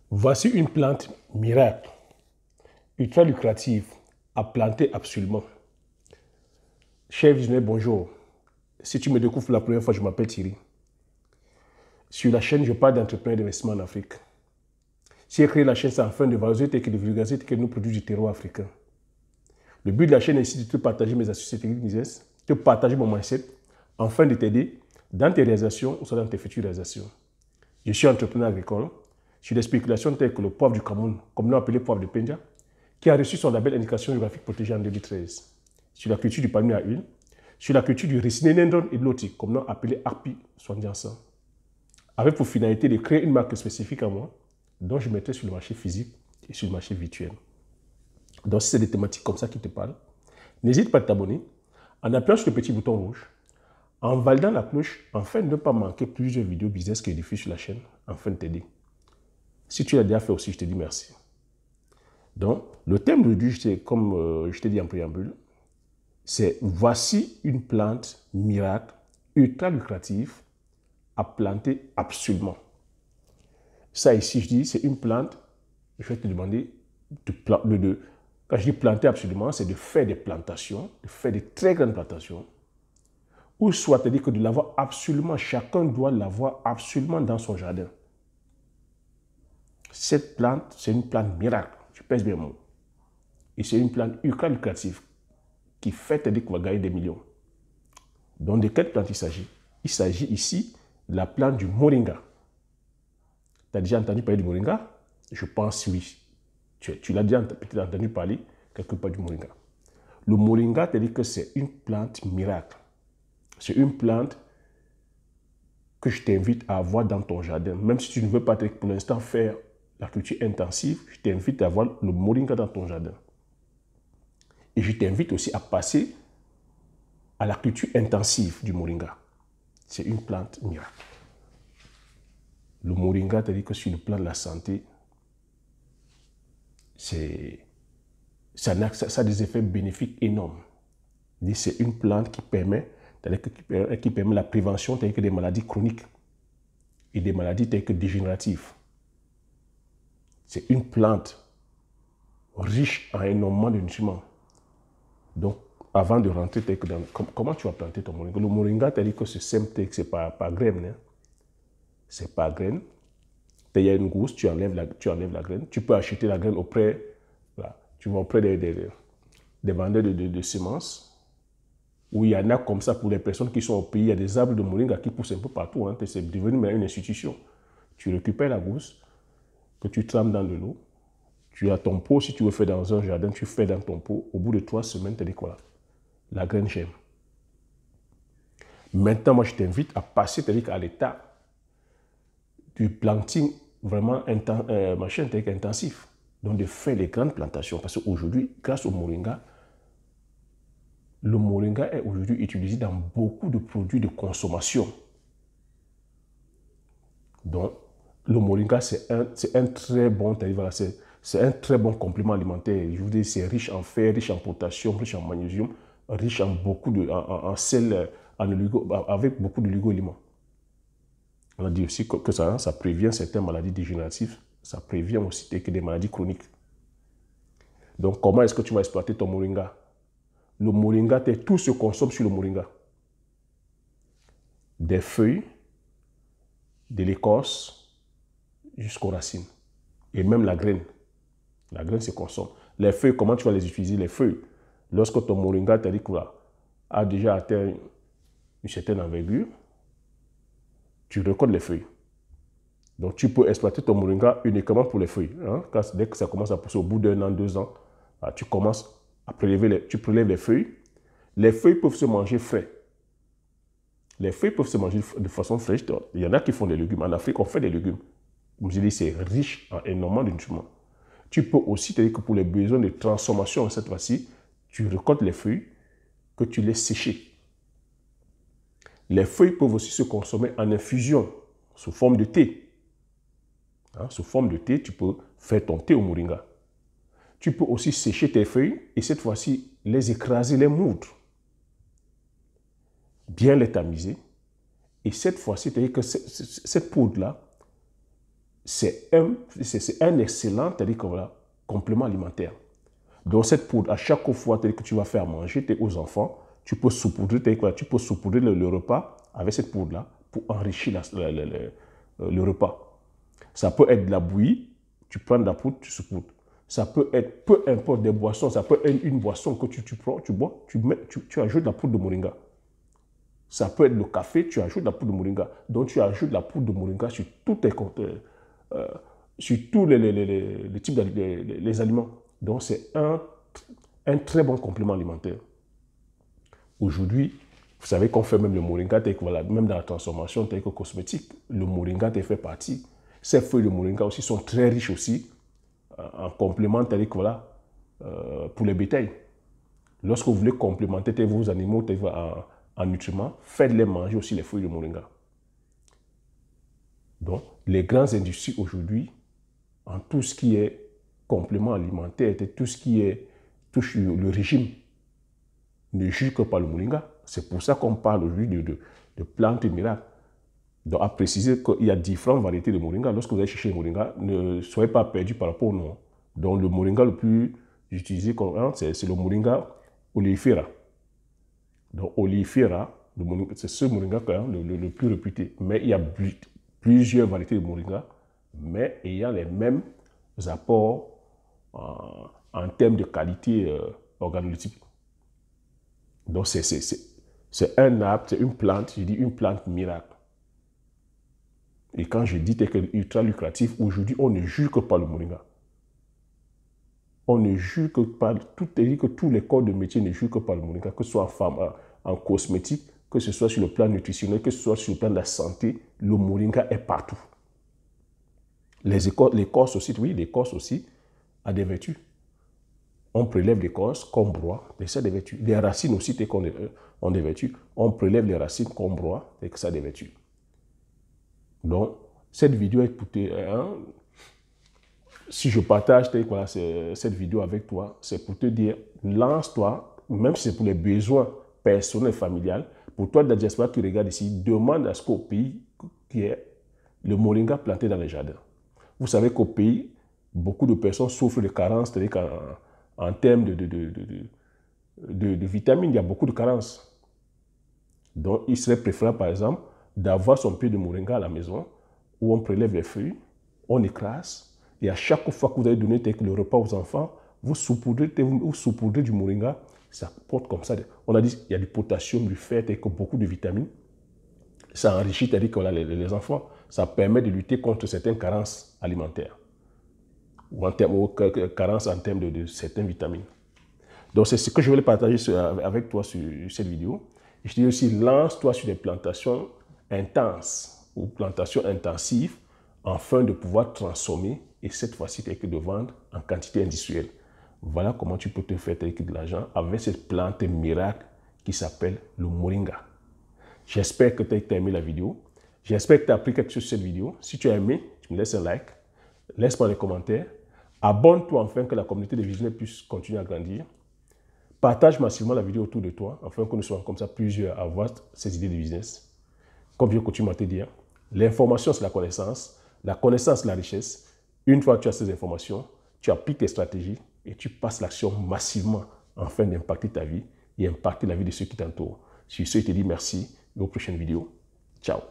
Voici une plante miracle, ultra lucrative, à planter absolument. Cher visionnaire, bonjour. Si tu me découvres pour la première fois, je m'appelle Thierry. Sur la chaîne, je parle d'entrepreneurs d'investissement en Afrique. Si j'ai créé la chaîne, c'est afin de valoriser et de vulgariser nos produits du terreau africain. Le but de la chaîne est ici de te partager mes astuces techniques business, de partager mon mindset, afin de t'aider dans tes réalisations ou soit dans tes futures réalisations. Je suis entrepreneur agricole sur des spéculations telles que le poivre du Cameroun, communément appelé poivre de Penja, qui a reçu son label indication géographique protégée en 2013, sur la culture du palmier à huile, sur la culture du résiné Nendron hypnotique, communément appelé Arpi Swandiansa, avec pour finalité de créer une marque spécifique à moi, dont je mettrai sur le marché physique et sur le marché virtuel. Donc, si c'est des thématiques comme ça qui te parlent, n'hésite pas à t'abonner en appuyant sur le petit bouton rouge, en validant la cloche, afin de ne pas manquer plusieurs vidéos business que je diffuse sur la chaîne, afin de t'aider. Si tu l'as déjà fait aussi, je te dis merci. Donc, le thème d'aujourd'hui, c'est comme je t'ai dit en préambule, c'est voici une plante miracle, ultra lucrative, à planter absolument. Ça ici, je dis, c'est une plante, je vais te demander quand je dis planter absolument, c'est de faire des plantations, de faire des très grandes plantations, ou soit te dire que de l'avoir absolument, chacun doit l'avoir absolument dans son jardin. Cette plante, c'est une plante miracle, tu pèses bien le mot. Et c'est une plante ultra lucrative qui fait te dire qu'on va gagner des millions. Donc, de quelle plante il s'agit? Il s'agit ici de la plante du moringa. Tu as déjà entendu parler du moringa? Je pense oui. Tu l'as déjà peut-être entendu parler quelque part du moringa. Le moringa te dit que c'est une plante miracle. C'est une plante que je t'invite à avoir dans ton jardin. Même si tu ne veux pas pour l'instant faire la culture intensive, je t'invite à avoir le moringa dans ton jardin. Et je t'invite aussi à passer à la culture intensive du moringa. C'est une plante miracle. Le moringa, c'est-à-dire que sur le plan de la santé, ça a des effets bénéfiques énormes. C'est une plante qui permet la prévention des maladies chroniques et des maladies telles que dégénératives. C'est une plante riche en énormément de nutriments. Donc, avant de rentrer, comment tu vas planter ton moringa? Le moringa, c'est-à-dire que c'est simple, c'est pas graine. Hein? C'est pas graine. Il y a une gousse, tu enlèves la graine. Tu peux acheter la graine auprès, voilà, tu vas auprès des vendeurs de semences, où il y en a comme ça pour les personnes qui sont au pays. Il y a des arbres de moringa qui poussent un peu partout. Hein, c'est devenu une institution. Tu récupères la gousse, que tu trempes dans de l'eau. Tu as ton pot, si tu veux faire dans un jardin, tu fais dans ton pot. Au bout de 3 semaines, tu as dit quoi? La graine germe. Maintenant, moi, je t'invite à passer à l'état du planting vraiment intensif. Donc, de faire les grandes plantations. Parce qu'aujourd'hui, grâce au moringa, le moringa est aujourd'hui utilisé dans beaucoup de produits de consommation. Donc, le moringa, c'est un très bon, c'est un très bon complément alimentaire. Je vous dis, c'est riche en fer, riche en potassium, riche en magnésium, riche en beaucoup en sel, avec beaucoup de oligo-éléments. On a dit aussi que ça prévient certaines maladies dégénératives, ça prévient aussi des maladies chroniques. Donc, comment est-ce que tu vas exploiter ton moringa? Le moringa, tout se consomme sur le moringa. Des feuilles, de l'écorce, jusqu'aux racines. Et même la graine. La graine se consomme. Les feuilles, comment tu vas les utiliser? Les feuilles, lorsque ton moringa a déjà atteint une certaine envergure, tu récoltes les feuilles. Donc, tu peux exploiter ton moringa uniquement pour les feuilles. Hein? Dès que ça commence à pousser au bout d'1 an, 2 ans, tu commences à tu prélèves les feuilles. Les feuilles peuvent se manger frais. Les feuilles peuvent se manger de façon fraîche. Il y en a qui font des légumes. En Afrique, on fait des légumes. Comme je dis, c'est riche en énormément de nutriments. Tu peux aussi te dire que pour les besoins de transformation, cette fois-ci, tu récoltes les feuilles que tu laisses sécher. Les feuilles peuvent aussi se consommer en infusion, sous forme de thé. Hein, sous forme de thé, tu peux faire ton thé au moringa. Tu peux aussi sécher tes feuilles et cette fois-ci, les écraser, les moudre. Bien les tamiser. Et cette fois-ci, tu as dit que cette poudre-là, c'est un excellent voilà, complément alimentaire. Donc cette poudre, à chaque fois que tu vas faire manger aux enfants, tu peux saupoudrer, voilà, tu peux saupoudrer le repas avec cette poudre-là pour enrichir le repas. Ça peut être de la bouillie, tu prends de la poudre, tu saupoudres. Ça peut être, peu importe, des boissons, ça peut être une boisson que tu prends, tu bois, tu ajoutes de la poudre de moringa. Ça peut être le café, tu ajoutes de la poudre de moringa. Donc tu ajoutes de la poudre de moringa sur tous les types les aliments. Donc c'est un très bon complément alimentaire. Aujourd'hui, vous savez qu'on fait même le moringa, voilà, même dans la transformation tel que cosmétique, le moringa fait partie. Ces feuilles de moringa aussi sont très riches aussi en complément tel que voilà, pour les bétails. Lorsque vous voulez complémenter vos animaux en nutriments, faites-les manger aussi les feuilles de moringa. Donc, les grandes industries aujourd'hui, en tout ce qui est complément alimentaire, tout ce qui touche le régime, ne juge que par le moringa. C'est pour ça qu'on parle aujourd'hui de plantes miracles. Donc, à préciser qu'il y a différentes variétés de moringa. Lorsque vous allez chercher le moringa, ne soyez pas perdu par rapport au nom. Donc, le moringa le plus utilisé, c'est le moringa oleifera. Donc, oleifera, c'est ce moringa le plus réputé. Mais il y a plusieurs variétés de moringa, mais ayant les mêmes apports en termes de qualité organoleptique. Donc, c'est un arbre, c'est une plante, je dis une plante miracle. Et quand je dis qu'elle est ultra lucratif, aujourd'hui, on ne juge que par le moringa. On ne juge que par, tous les corps de métier ne jugent que par le moringa, que ce soit en cosmétique, que ce soit sur le plan nutritionnel, que ce soit sur le plan de la santé, le moringa est partout. L'écorce aussi, oui, l'écorce aussi a des vertus. On prélève l'écorce qu'on broie, et ça a des vertus. Les racines aussi, ont des vertus. On prélève les racines qu'on broie, et ça a des vertus. Donc, cette vidéo est pour si je partage voilà, cette vidéo avec toi, c'est pour te dire, lance-toi, même si c'est pour les besoins personnels et familiales, pour toi de la diaspora qui regarde ici, demande à ce qu'au pays qui est le moringa planté dans les jardins. Vous savez qu'au pays, beaucoup de personnes souffrent de carences, c'est-à-dire qu'en termes de vitamines, il y a beaucoup de carences. Donc, il serait préférable, par exemple, d'avoir son pied de moringa à la maison, où on prélève les feuilles, on écrase, et à chaque fois que vous allez donner le repas aux enfants, vous saupoudrez du moringa, ça porte comme ça. On a dit qu'il y a du potassium, du fer, et beaucoup de vitamines. Ça enrichit, c'est-à-dire que voilà, les enfants, ça permet de lutter contre certaines carences alimentaires, ou carences en termes de certaines vitamines. Donc c'est ce que je voulais partager avec toi sur cette vidéo. Et je dis aussi, lance-toi sur des plantations intenses ou plantations intensives afin de pouvoir transformer et cette fois-ci de vendre en quantité industrielle. Voilà comment tu peux te faire de l'argent avec cette plante miracle qui s'appelle le moringa. J'espère que tu as aimé la vidéo. J'espère que tu as appris quelque chose sur cette vidéo. Si tu as aimé, tu me laisses un like. Laisse-moi des commentaires. Abonne-toi afin que la communauté des visionnaires puisse continuer à grandir. Partage massivement la vidéo autour de toi afin que nous soyons comme ça plusieurs à avoir ces idées de business. Comme je continue à te dire, l'information c'est la connaissance c'est la richesse. Une fois que tu as ces informations, tu appliques tes stratégies et tu passes l'action massivement afin d'impacter ta vie et impacter la vie de ceux qui t'entourent. Sur ce, je te dis merci et aux prochaines vidéos. Ciao.